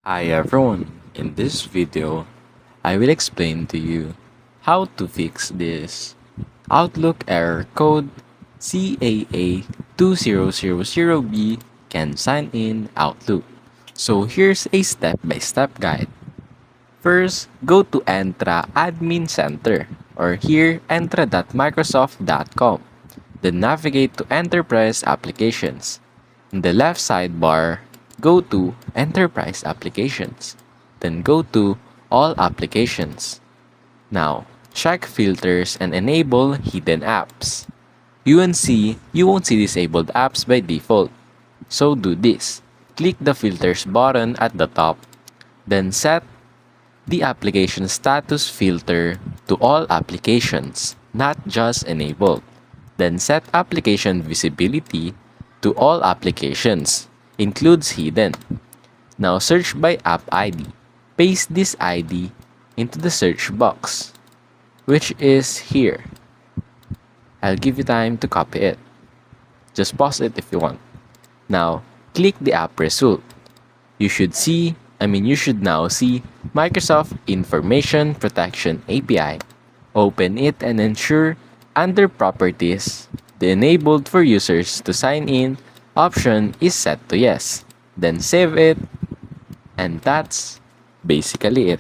Hi everyone, in this video, I will explain to you how to fix this Outlook error code CAA2000B can sign in Outlook. So here's a step-by-step guide. First, go to Entra Admin Center or here entra.microsoft.com. Then navigate to Enterprise Applications. In the left sidebar, go to Enterprise Applications. Then go to All Applications. Now, check Filters and enable Hidden Apps. You won't see disabled apps by default. So do this. Click the Filters button at the top. Then set the application status filter to all applications, not just enabled. Then set application visibility to all applications, includes hidden. Now search by app ID. Paste this ID into the search box, which is here. I'll give you time to copy it. Just pause it if you want. Now, click the app result. You should now see Microsoft Information Protection API. Open it and ensure under Properties, the enabled for users to sign in option is set to yes. Then save it, and that's basically it.